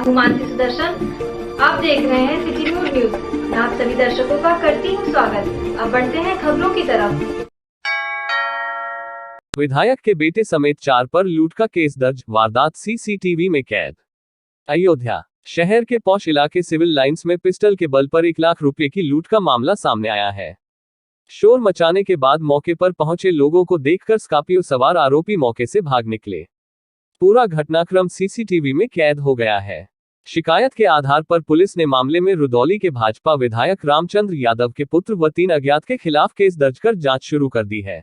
हूँ मानसी सुदर्शन। आप देख रहे हैं सिटी न्यूज। आप सभी दर्शकों का करती हूँ स्वागत। अब बढ़ते हैं खबरों की तरफ। विधायक के बेटे समेत 4 पर लूट का केस दर्ज, वारदात सीसीटीवी में कैद। अयोध्या शहर के पॉश इलाके सिविल लाइंस में पिस्टल के बल पर 1 लाख रुपए की लूट का मामला सामने आया है। शोर मचाने के बाद मौके पर पहुंचे लोगों को देखकर स्कॉर्पियो सवार आरोपी मौके से भाग निकले। पूरा घटनाक्रम सीसीटीवी में कैद हो गया है। शिकायत के आधार पर पुलिस ने मामले में रुदौली के भाजपा विधायक रामचंद्र यादव के पुत्र व 3 अज्ञात के खिलाफ केस दर्ज कर जांच शुरू कर दी है।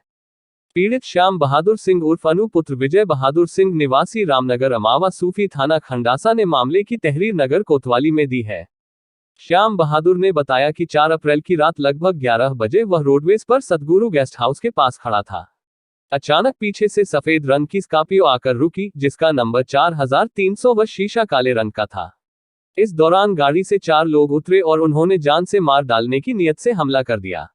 पीड़ित श्याम बहादुर सिंह उर्फ अनु पुत्र विजय बहादुर सिंह निवासी रामनगर अमावा सूफी थाना खंडासा ने मामले की तहरीर नगर कोतवाली में दी है। श्याम बहादुर ने बताया कि 4 अप्रैल की रात लगभग 11 बजे वह रोडवेज पर सतगुरु गेस्ट हाउस के पास खड़ा था। अचानक पीछे से सफेद रंग की स्कॉर्पियो आकर रुकी, जिसका नंबर 4300 व शीशा काले रंग का था। इस दौरान गाड़ी से 4 लोग उतरे और उन्होंने जान से मार डालने की नीयत से हमला कर दिया।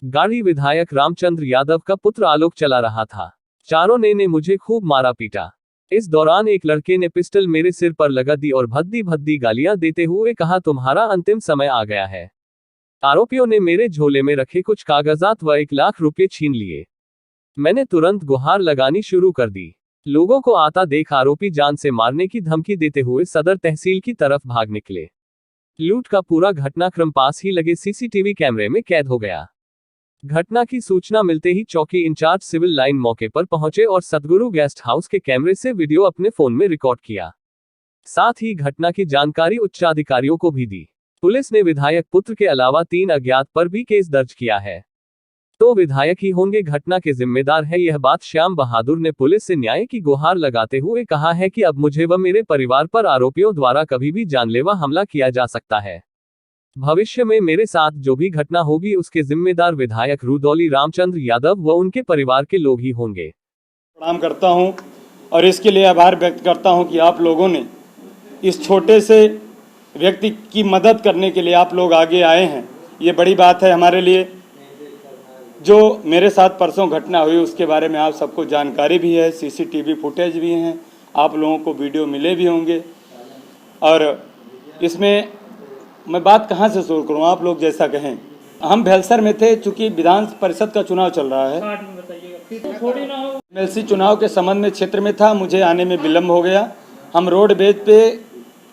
गाड़ी विधायक रामचंद्र यादव का पुत्र आलोक चला रहा था। चारों ने मुझे खूब मारा पीटा। इस दौरान एक लड़के ने पिस्टल मेरे सिर पर लगा दी और भद्दी भद्दी गालियां देते हुए कहा, तुम्हारा अंतिम समय आ गया है। आरोपियों ने मेरे झोले में रखे कुछ कागजात व 1 लाख रुपए छीन लिए। मैंने तुरंत गुहार लगानी शुरू कर दी। लोगों को आता देख आरोपी जान से मारने की धमकी देते हुए सदर तहसील की तरफ भाग निकले। लूट का पूरा घटनाक्रम पास ही लगे सीसीटीवी कैमरे में कैद हो गया। घटना की सूचना मिलते ही चौकी इंचार्ज सिविल लाइन मौके पर पहुंचे और सतगुरु गेस्ट हाउस के कैमरे से वीडियो अपने फोन में रिकॉर्ड किया। साथ ही घटना की जानकारी उच्चाधिकारियों को भी दी। पुलिस ने विधायक पुत्र के अलावा 3 अज्ञात पर भी केस दर्ज किया है। तो विधायक ही होंगे घटना के जिम्मेदार है, यह बात श्याम बहादुर ने पुलिस से न्याय की गुहार लगाते हुए कहा है कि अब मुझे व मेरे परिवार पर आरोपियों द्वारा कभी भी जानलेवा हमला किया जा सकता है। भविष्य में मेरे साथ जो भी घटना होगी उसके जिम्मेदार विधायक रुदौली रामचंद्र यादव व उनके परिवार के लोग ही होंगे। प्रणाम करता हूं और इसके लिए आभार व्यक्त करता हूं कि आप लोगों ने इस छोटे से व्यक्ति की मदद करने के लिए आप लोग आगे आए हैं। ये बड़ी बात है हमारे लिए। जो मेरे साथ परसों घटना हुई उसके बारे में आप सबको जानकारी भी है, सीसीटीवी फुटेज भी हैं, आप लोगों को वीडियो मिले भी होंगे। और इसमें मैं बात कहाँ से शुरू करूँ, आप लोग जैसा कहें। हम भेलसर में थे, चूँकि विधान परिषद का चुनाव चल रहा है। एमएलसी चुनाव के संबंध में क्षेत्र में था, मुझे आने में विलम्ब हो गया। हम रोडवेज पे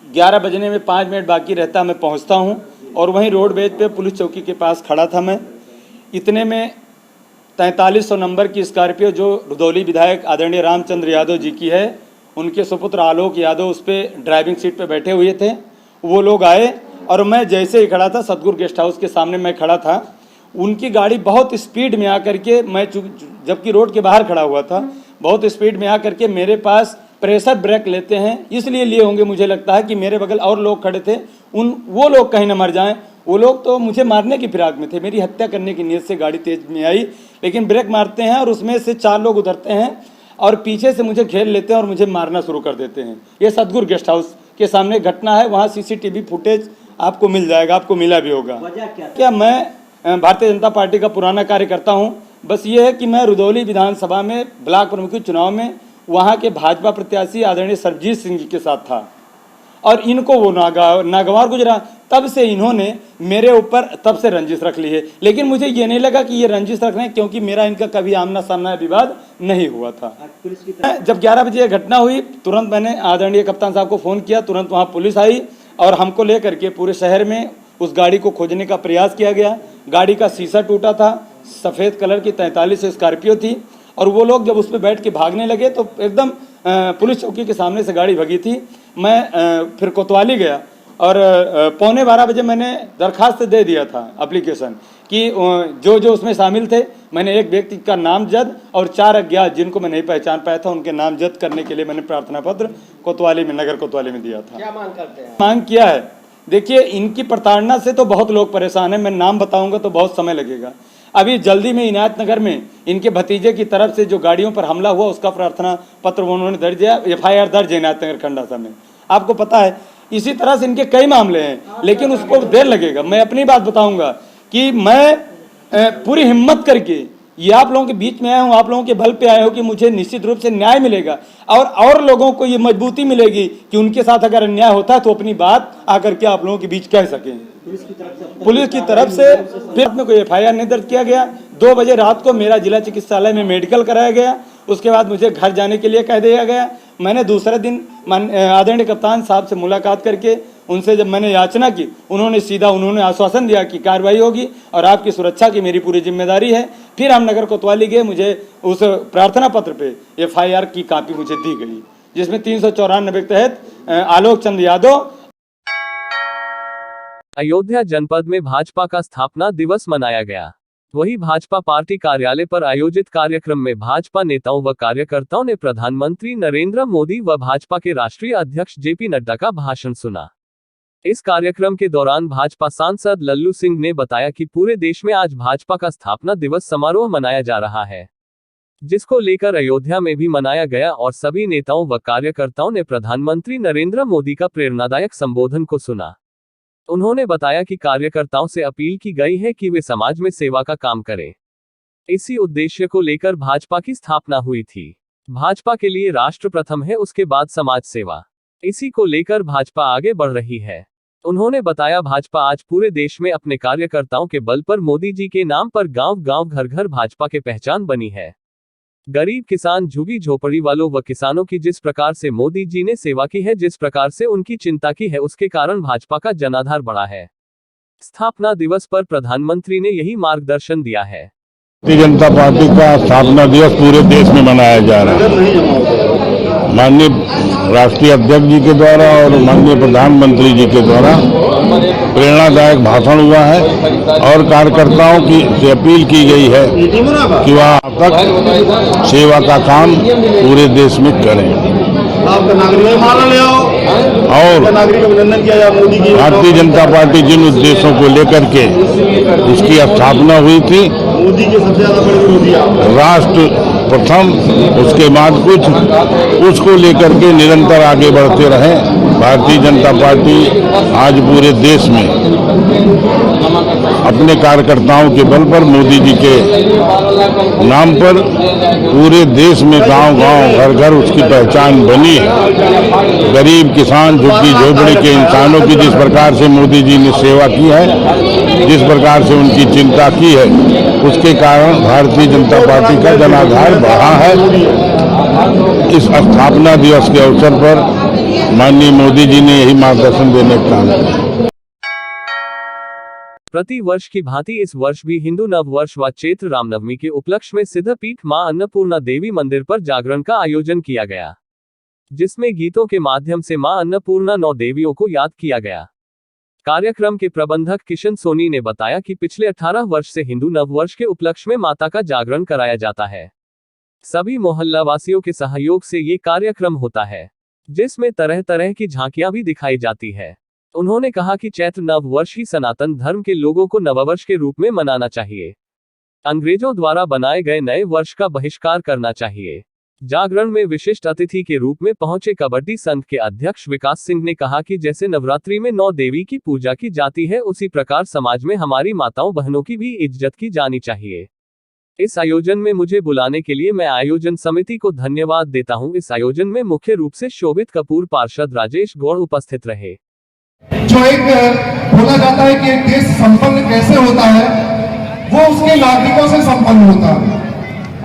11 बजने में 5 मिनट बाकी रहता मैं पहुँचता हूँ और वहीं रोडवेज पे पुलिस चौकी के पास खड़ा था मैं। इतने में 4300 नंबर की स्कॉर्पियो जो रुदौली विधायक आदरणीय रामचंद्र यादव जी की है, उनके सुपुत्र आलोक यादव उस पर ड्राइविंग सीट पे बैठे हुए थे। वो लोग आए और मैं जैसे ही खड़ा था, सतगुरु गेस्ट हाउस के सामने मैं खड़ा था, उनकी गाड़ी बहुत स्पीड में आकर के, मैं जबकि रोड के बाहर खड़ा हुआ था, बहुत स्पीड में आकर के मेरे पास प्रेशर ब्रेक लेते हैं। इसलिए लिए होंगे मुझे लगता है कि मेरे बगल और लोग खड़े थे, वो लोग कहीं ना मर जाएं। वो लोग तो मुझे मारने की फिराक में थे, मेरी हत्या करने की नीयत से गाड़ी तेज में आई, लेकिन ब्रेक मारते हैं और उसमें से 4 लोग उतरते हैं और पीछे से मुझे घेर लेते हैं और मुझे मारना शुरू कर देते हैं। ये सतगुरु गेस्ट हाउस के सामने घटना है, वहाँ सीसीटीवी फुटेज आपको मिल जाएगा, आपको मिला भी होगा। क्या मैं भारतीय जनता पार्टी का पुराना कार्यकर्ता हूँ। बस ये है कि मैं रुदौली विधानसभा में ब्लॉक प्रमुख चुनाव में वहाँ के भाजपा प्रत्याशी आदरणीय सरजीत सिंह जी के साथ था और इनको वो नागवार गुजरा, तब से इन्होंने मेरे ऊपर तब से रंजिश रख ली है। लेकिन मुझे ये नहीं लगा कि ये रंजिश रख रहे हैं, क्योंकि मेरा इनका कभी आमना सामना विवाद नहीं हुआ था। जब 11 बजे घटना हुई, तुरंत मैंने आदरणीय कप्तान साहब को फ़ोन किया, तुरंत वहाँ पुलिस आई और हमको लेकर के पूरे शहर में उस गाड़ी को खोजने का प्रयास किया गया। गाड़ी का शीशा टूटा था, सफ़ेद कलर की 43 स्कॉर्पियो थी और वो लोग जब उस पर बैठ के भागने लगे तो एकदम पुलिस चौकी के सामने से गाड़ी भगी थी। मैं फिर कोतवाली गया और 11:15 बजे मैंने दरखास्त दे दिया था एप्लीकेशन कि जो उसमें शामिल थे, मैंने एक व्यक्ति का नामजद और 4 अज्ञात जिनको मैं नहीं पहचान पाया था उनके नामजद करने के लिए मैंने प्रार्थना पत्र कोतवाली में, नगर कोतवाली में दिया था। क्या मांग करते हैं? मांग किया है, देखिए इनकी प्रताड़ना से तो बहुत लोग परेशान हैं। मैं नाम बताऊंगा तो बहुत समय लगेगा। अभी जल्दी में इनायत नगर में इनके भतीजे की तरफ से जो गाड़ियों पर हमला हुआ उसका प्रार्थना पत्र उन्होंने दर्ज किया, FIR दर्ज है इनायत नगर खंडासा में, आपको पता है। इसी तरह से इनके कई मामले हैं, लेकिन उसको देर लगेगा। मैं अपनी बात बताऊंगा कि मैं पूरी हिम्मत करके ये आप लोगों के बीच में आया हूँ, आप लोगों के बल पे आया हूँ कि मुझे निश्चित रूप से न्याय मिलेगा और लोगों को ये मजबूती मिलेगी कि उनके साथ अगर अन्याय होता है तो अपनी बात आकर के आप लोगों के बीच कह सकें। पुलिस की तरफ से फिर में कोई FIR नहीं दर्ज किया गया। 2 बजे रात को मेरा जिला चिकित्सालय में मेडिकल कराया गया, उसके बाद मुझे घर जाने के लिए कह दिया गया। मैंने दूसरे दिन आदरणीय कप्तान साहब से मुलाकात करके उनसे जब मैंने याचना की, उन्होंने आश्वासन दिया कि कार्रवाई होगी और आपकी सुरक्षा की मेरी पूरी जिम्मेदारी है। फिर हम नगर कोतवाली गए, मुझे उस प्रार्थना पत्र पे FIR की कापी मुझे दी गई, जिसमें 394 के तहत आलोक चंद यादव। अयोध्या जनपद में भाजपा का स्थापना दिवस मनाया गया। वही भाजपा पार्टी कार्यालय पर आयोजित कार्यक्रम में भाजपा नेताओं व कार्यकर्ताओं ने प्रधानमंत्री नरेंद्र मोदी व भाजपा के राष्ट्रीय अध्यक्ष JP नड्डा का भाषण सुना। इस कार्यक्रम के दौरान भाजपा सांसद लल्लू सिंह ने बताया कि पूरे देश में आज भाजपा का स्थापना दिवस समारोह मनाया जा रहा है, जिसको लेकर अयोध्या में भी मनाया गया और सभी नेताओं व कार्यकर्ताओं ने प्रधानमंत्री नरेंद्र मोदी का प्रेरणादायक संबोधन को सुना। उन्होंने बताया कि कार्यकर्ताओं से अपील की गई है कि वे समाज में सेवा का काम करें। इसी उद्देश्य को लेकर भाजपा की स्थापना हुई थी। भाजपा के लिए राष्ट्र प्रथम है, उसके बाद समाज सेवा। इसी को लेकर भाजपा आगे बढ़ रही है। उन्होंने बताया भाजपा आज पूरे देश में अपने कार्यकर्ताओं के बल पर मोदी जी के नाम पर गांव-गांव घर-घर भाजपा के पहचान बनी है। गरीब किसान, झुग्गी झोपड़ी वालों व किसानों की जिस प्रकार से मोदी जी ने सेवा की है, जिस प्रकार से उनकी चिंता की है, उसके कारण भाजपा का जनाधार बढ़ा है। स्थापना दिवस पर प्रधानमंत्री ने यही मार्गदर्शन दिया है। भारतीय जनता पार्टी का स्थापना दिवस पूरे देश में मनाया जा रहा है। माननीय राष्ट्रीय अध्यक्ष जी के द्वारा और माननीय प्रधानमंत्री जी के द्वारा प्रेरणादायक भाषण हुआ है और कार्यकर्ताओं की से अपील की गई है कि वह अब तक सेवा का काम पूरे देश में करें और भारतीय जनता पार्टी जिन उद्देश्यों को लेकर के उसकी स्थापना हुई थी, मोदी के सबसे ज्यादा बड़े विरोधी राष्ट्र प्रथम, उसके बाद कुछ, उसको लेकर के निरंतर आगे बढ़ते रहे। भारतीय जनता पार्टी आज पूरे देश में अपने कार्यकर्ताओं के बल पर मोदी जी के नाम पर पूरे देश में गांव-गांव घर-घर उसकी पहचान बनी है। गरीब किसान, झुग्गी झोपड़ी के इंसानों की जिस प्रकार से मोदी जी ने सेवा की है, जिस प्रकार से उनकी चिंता की है, उसके कारण भारतीय जनता पार्टी का जनाधार बढ़ा है। इस स्थापना दिवस के अवसर पर माननीय मोदी जी ने यही मार्गदर्शन देने का काम किया। प्रति वर्ष की भांति इस वर्ष भी हिंदू नव वर्ष व चैत्र रामनवमी के उपलक्ष्य में सिद्धपीठ मां अन्नपूर्णा देवी मंदिर पर जागरण का आयोजन किया गया, जिसमें गीतों के माध्यम से मां अन्नपूर्णा 9 देवियों को याद किया गया। कार्यक्रम के प्रबंधक किशन सोनी ने बताया कि पिछले 18 वर्ष से हिंदू नव वर्ष के उपलक्ष्य में माता का जागरण कराया जाता है। सभी मोहल्ला वासियों के सहयोग से ये कार्यक्रम होता है, जिसमें तरह तरह की झांकियां भी दिखाई जाती है। उन्होंने कहा कि चैत्र नव वर्ष ही सनातन धर्म के लोगों को नववर्ष के रूप में मनाना चाहिए। अंग्रेजों द्वारा बनाए गए नए वर्ष का बहिष्कार करना चाहिए। जागरण में विशिष्ट अतिथि के रूप में पहुंचे कबड्डी संघ के अध्यक्ष विकास सिंह ने कहा कि जैसे नवरात्रि में 9 देवी की पूजा की जाती है, उसी प्रकार समाज में हमारी माताओं बहनों की भी इज्जत की जानी चाहिए। इस आयोजन में मुझे बुलाने के लिए मैं आयोजन समिति को धन्यवाद देता हूं। इस आयोजन में मुख्य रूप से शोभित कपूर, पार्षद राजेश गौड़ उपस्थित रहे। जो एक बोला जाता है कि एक देश संपन्न कैसे होता है, वो उसके नागरिकों से संपन्न होता है।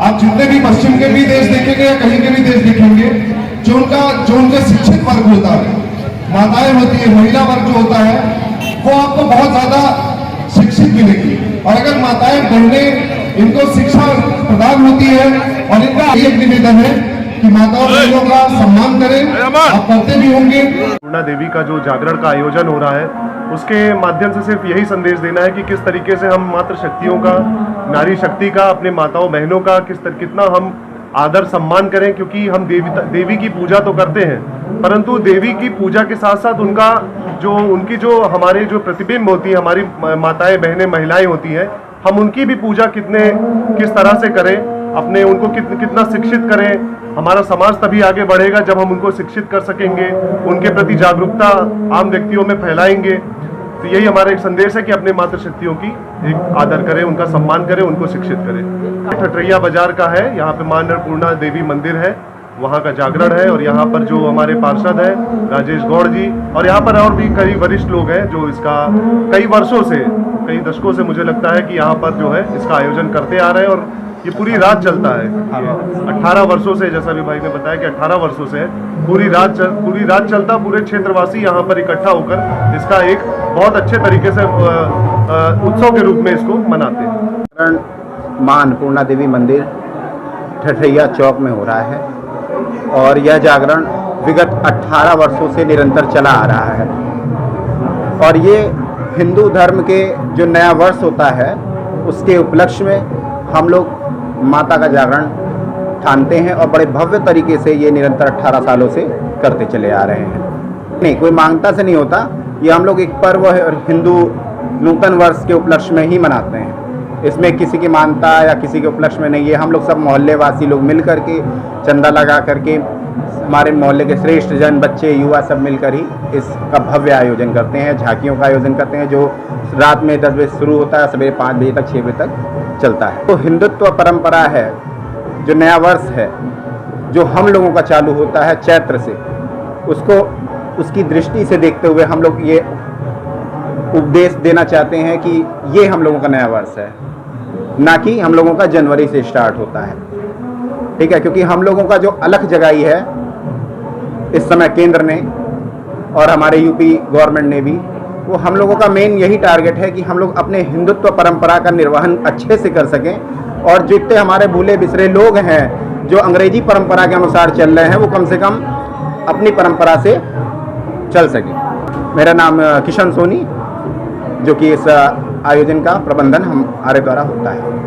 आप जितने भी पश्चिम के भी देश देखेंगे या कहीं के भी देश देखेंगे, जो उनका शिक्षित वर्ग होता है, माताएं होती है, महिला वर्ग जो होता है, वो आपको बहुत ज्यादा शिक्षित मिलेगी। और अगर माताएं बहनें इनको शिक्षा प्रदान होती है, और इनका एक निवेदन है कि माताओं बहनों का सम्मान करें, आप करते भी होंगे। अन्नपूर्णा देवी का जो जागरण का आयोजन हो रहा है, उसके माध्यम से सिर्फ यही संदेश देना है कि किस तरीके से हम मातृ शक्तियों का, नारी शक्ति का, अपने माताओं बहनों का कितना हम आदर सम्मान करें, क्योंकि हम देवी की पूजा तो करते हैं, परंतु देवी की पूजा के साथ साथ उनकी जो हमारे जो प्रतिबिंब होती है, हमारी माताएं बहनें महिलाएं होती हैं, हम उनकी भी पूजा किस तरह से करें, अपने उनको कितना शिक्षित करें। हमारा समाज तभी आगे बढ़ेगा जब हम उनको शिक्षित कर सकेंगे, उनके प्रति जागरूकता आम व्यक्तियों में फैलाएंगे। तो यही हमारा एक संदेश है कि अपने मातृशक्तियों की एक आदर करें, उनका सम्मान करें, उनको शिक्षित करें। ठठरैया बाजार का है, यहाँ पे मां अन्नपूर्णा देवी मंदिर है, वहाँ का जागरण है। और यहाँ पर जो हमारे पार्षद हैं राजेश गौड़ जी, और यहाँ पर और भी कई वरिष्ठ लोग हैं जो इसका कई वर्षों से, कई दशकों से मुझे लगता है कि यहाँ पर जो है इसका आयोजन करते आ रहे हैं। और ये पूरी रात चलता है, 18 वर्षों से, जैसा भी भाई ने बताया कि 18 वर्षों से पूरी रात चलता। पूरे क्षेत्रवासी यहाँ पर इकट्ठा होकर इसका एक बहुत अच्छे तरीके से उत्सव के रूप में इसको मनाते हैं। मां अन्नपूर्णा देवी मंदिर ठठरैया चौक में हो रहा है और यह जागरण विगत 18 वर्षों से निरंतर चला आ रहा है। और ये हिंदू धर्म के जो नया वर्ष होता है उसके उपलक्ष्य में हम लोग माता का जागरण ठानते हैं और बड़े भव्य तरीके से ये निरंतर 18 सालों से करते चले आ रहे हैं। नहीं, कोई मांगता से नहीं होता, ये हम लोग एक पर्व है और हिंदू नूतन वर्ष के उपलक्ष्य में ही मनाते हैं। इसमें किसी की मानता या किसी के उपलक्ष्य में नहीं है। हम लोग सब मोहल्ले वासी लोग मिल करके चंदा लगा करके हमारे मोहल्ले के श्रेष्ठ जन, बच्चे, युवा सब मिलकर ही इसका भव्य आयोजन करते हैं। झांकियों का आयोजन करते हैं जो रात में 10 बजे शुरू होता है, सवेरे 5 बजे तक 6 बजे तक चलता है। तो हिंदुत्व परंपरा है, जो नया वर्ष है जो हम लोगों का चालू होता है चैत्र से, उसको उसकी दृष्टि से देखते हुए हम लोग ये उपदेश देना चाहते हैं कि ये हम लोगों का नया वर्ष है, ना कि हम लोगों का जनवरी से स्टार्ट होता है। ठीक है, क्योंकि हम लोगों का जो अलख जगाई है इस समय केंद्र ने और हमारे यूपी गवर्नमेंट ने भी, वो हम लोगों का मेन यही टारगेट है कि हम लोग अपने हिंदुत्व परंपरा का निर्वहन अच्छे से कर सकें और जितने हमारे भूले बिसरे लोग हैं जो अंग्रेजी परंपरा के अनुसार चल रहे हैं वो कम से कम अपनी परंपरा से चल सकें। मेरा नाम किशन सोनी, जो कि इस आयोजन का प्रबंधन हमारे द्वारा होता है।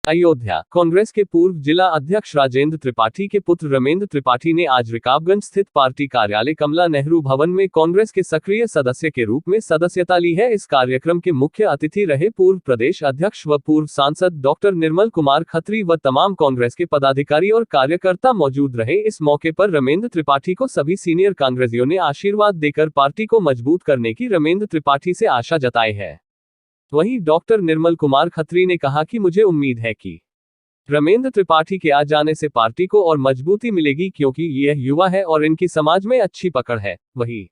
अयोध्या कांग्रेस के पूर्व जिला अध्यक्ष राजेंद्र त्रिपाठी के पुत्र रमेंद्र त्रिपाठी ने आज रिकाबगंज स्थित पार्टी कार्यालय कमला नेहरू भवन में कांग्रेस के सक्रिय सदस्य के रूप में सदस्यता ली है। इस कार्यक्रम के मुख्य अतिथि रहे पूर्व प्रदेश अध्यक्ष व पूर्व सांसद डॉक्टर निर्मल कुमार खत्री व तमाम कांग्रेस के पदाधिकारी और कार्यकर्ता मौजूद रहे। इस मौके पर रमेंद्र त्रिपाठी को सभी सीनियर कांग्रेसियों ने आशीर्वाद देकर पार्टी को मजबूत करने की रमेंद्र त्रिपाठी से आशा जताई है। वहीं डॉक्टर निर्मल कुमार खत्री ने कहा कि मुझे उम्मीद है कि रमेंद्र त्रिपाठी के आ जाने से पार्टी को और मजबूती मिलेगी, क्योंकि यह युवा है और इनकी समाज में अच्छी पकड़ है। वहीं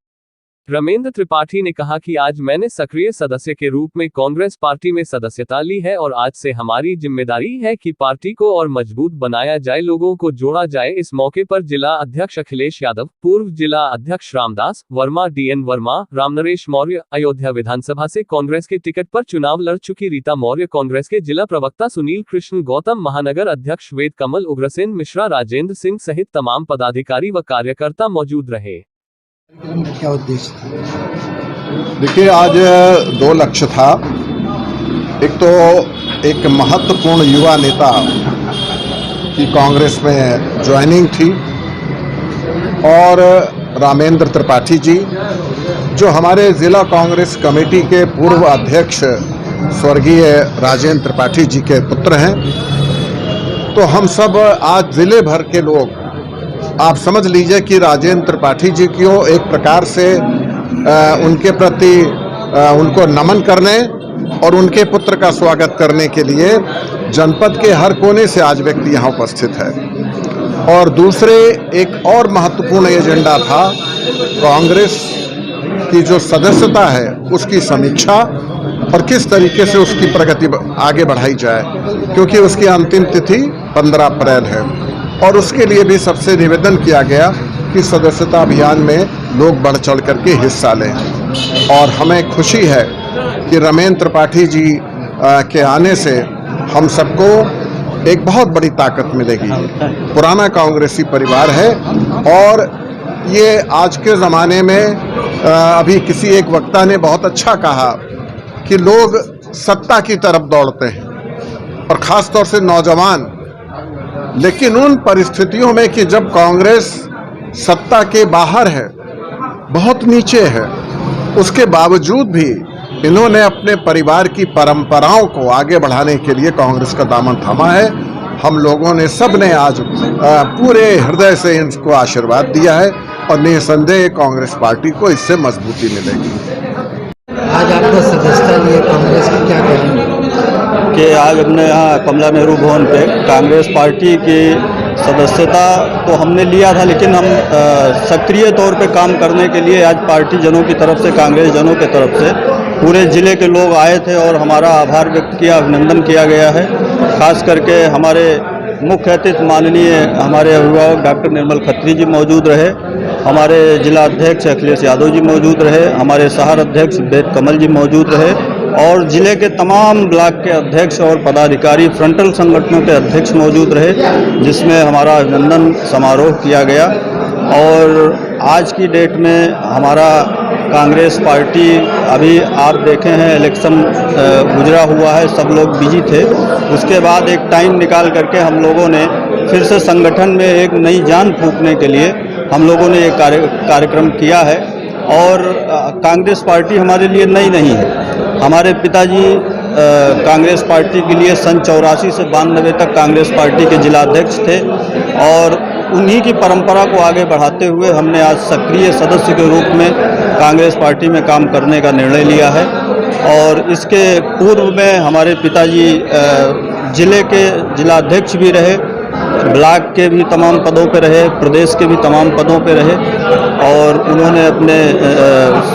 रमेंद्र त्रिपाठी ने कहा कि आज मैंने सक्रिय सदस्य के रूप में कांग्रेस पार्टी में सदस्यता ली है और आज से हमारी जिम्मेदारी है कि पार्टी को और मजबूत बनाया जाए, लोगों को जोड़ा जाए। इस मौके पर जिला अध्यक्ष अखिलेश यादव, पूर्व जिला अध्यक्ष रामदास वर्मा, DN वर्मा, रामनरेश मौर्य, अयोध्या विधानसभा से कांग्रेस के टिकट पर चुनाव लड़ चुकी रीता मौर्य, कांग्रेस के जिला प्रवक्ता सुनील कृष्ण गौतम, महानगर अध्यक्ष वेद कमल, उग्रसेन मिश्रा, राजेंद्र सिंह सहित तमाम पदाधिकारी व कार्यकर्ता मौजूद रहे। क्या उद्देश्य था? देखिए, आज 2 लक्ष्य था। एक तो एक महत्वपूर्ण युवा नेता की कांग्रेस में ज्वाइनिंग थी और रामेंद्र त्रिपाठी जी जो हमारे जिला कांग्रेस कमेटी के पूर्व अध्यक्ष स्वर्गीय राजेंद्र त्रिपाठी जी के पुत्र हैं। तो हम सब आज जिले भर के लोग, आप समझ लीजिए कि राजेंद्र त्रिपाठी जी को एक प्रकार से उनके प्रति उनको नमन करने और उनके पुत्र का स्वागत करने के लिए जनपद के हर कोने से आज व्यक्ति यहाँ उपस्थित है। और दूसरे एक और महत्वपूर्ण एजेंडा था कांग्रेस की जो सदस्यता है उसकी समीक्षा और किस तरीके से उसकी प्रगति आगे बढ़ाई जाए, क्योंकि उसकी अंतिम तिथि 15 अप्रैल है। और उसके लिए भी सबसे निवेदन किया गया कि सदस्यता अभियान में लोग बढ़ चढ़ करके हिस्सा लें। और हमें खुशी है कि रमेंद्र त्रिपाठी जी के आने से हम सबको एक बहुत बड़ी ताकत मिलेगी। पुराना कांग्रेसी परिवार है और ये आज के ज़माने में अभी किसी एक वक्ता ने बहुत अच्छा कहा कि लोग सत्ता की तरफ दौड़ते हैं और ख़ास तौर से नौजवान, लेकिन उन परिस्थितियों में कि जब कांग्रेस सत्ता के बाहर है, बहुत नीचे है, उसके बावजूद भी इन्होंने अपने परिवार की परंपराओं को आगे बढ़ाने के लिए कांग्रेस का दामन थामा है। हम लोगों ने सब ने आज पूरे हृदय से इनको आशीर्वाद दिया है और निसंदेह कांग्रेस पार्टी को इससे मजबूती मिलेगी। आज आपने सदस्यता ली है कांग्रेस की, क्या करेंगे? कि आज हमने यहाँ कमला नेहरू भवन पे कांग्रेस पार्टी की सदस्यता तो हमने लिया था, लेकिन हम सक्रिय तौर पे काम करने के लिए आज पार्टी जनों की तरफ से, कांग्रेस जनों की तरफ से पूरे ज़िले के लोग आए थे और हमारा आभार व्यक्त किया, अभिनंदन किया गया है। खास करके हमारे मुख्य अतिथि माननीय हमारे अभिभावक डॉक्टर निर्मल खत्री जी मौजूद रहे, हमारे जिला अध्यक्ष अखिलेश यादव जी मौजूद रहे, हमारे शहर अध्यक्ष वेद कमल जी मौजूद रहे और ज़िले के तमाम ब्लॉक के अध्यक्ष और पदाधिकारी, फ्रंटल संगठनों के अध्यक्ष मौजूद रहे, जिसमें हमारा अभिनंदन समारोह किया गया। और आज की डेट में हमारा कांग्रेस पार्टी, अभी आप देखे हैं इलेक्शन गुजरा हुआ है, सब लोग बिजी थे, उसके बाद एक टाइम निकाल करके हम लोगों ने फिर से संगठन में एक नई जान फूंकने के लिए हम लोगों ने एक कार्यक्रम किया है। और कांग्रेस पार्टी हमारे लिए नई नहीं है। हमारे पिताजी कांग्रेस पार्टी के लिए सन 84 से 92 तक कांग्रेस पार्टी के जिलाध्यक्ष थे और उन्हीं की परंपरा को आगे बढ़ाते हुए हमने आज सक्रिय सदस्य के रूप में कांग्रेस पार्टी में काम करने का निर्णय लिया है। और इसके पूर्व में हमारे पिताजी जिले के जिलाध्यक्ष भी रहे, ब्लॉक के भी तमाम पदों पर रहे, प्रदेश के भी तमाम पदों पर रहे और उन्होंने अपने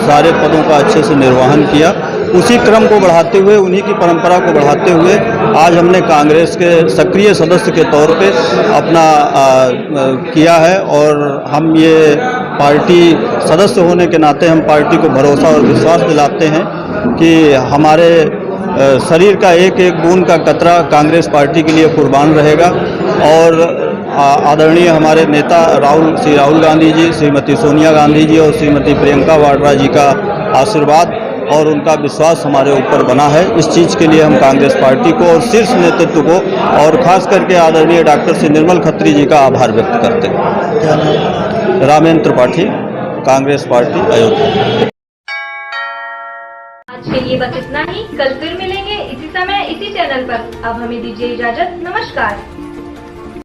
सारे पदों का अच्छे से निर्वहन किया। उसी क्रम को बढ़ाते हुए, उन्हीं की परंपरा को बढ़ाते हुए आज हमने कांग्रेस के सक्रिय सदस्य के तौर पे अपना किया है और हम ये पार्टी सदस्य होने के नाते हम पार्टी को भरोसा और विश्वास दिलाते हैं कि हमारे शरीर का एक एक बूंद का कतरा कांग्रेस पार्टी के लिए कुर्बान रहेगा। और आदरणीय हमारे नेता श्री राहुल गांधी जी, श्रीमती सोनिया गांधी जी और श्रीमती प्रियंका वाड्रा जी का आशीर्वाद और उनका विश्वास हमारे ऊपर बना है। इस चीज़ के लिए हम कांग्रेस पार्टी को और शीर्ष नेतृत्व को और खास करके आदरणीय डॉक्टर श्री निर्मल खत्री जी का आभार व्यक्त करते हैं। रामेंद्र त्रिपाठी, कांग्रेस पार्टी, अयोध्या। आज के लिए बस इतना ही। कल फिर मिलेंगे इसी समय इसी चैनल पर। अब हमें दीजिए इजाजत। नमस्कार।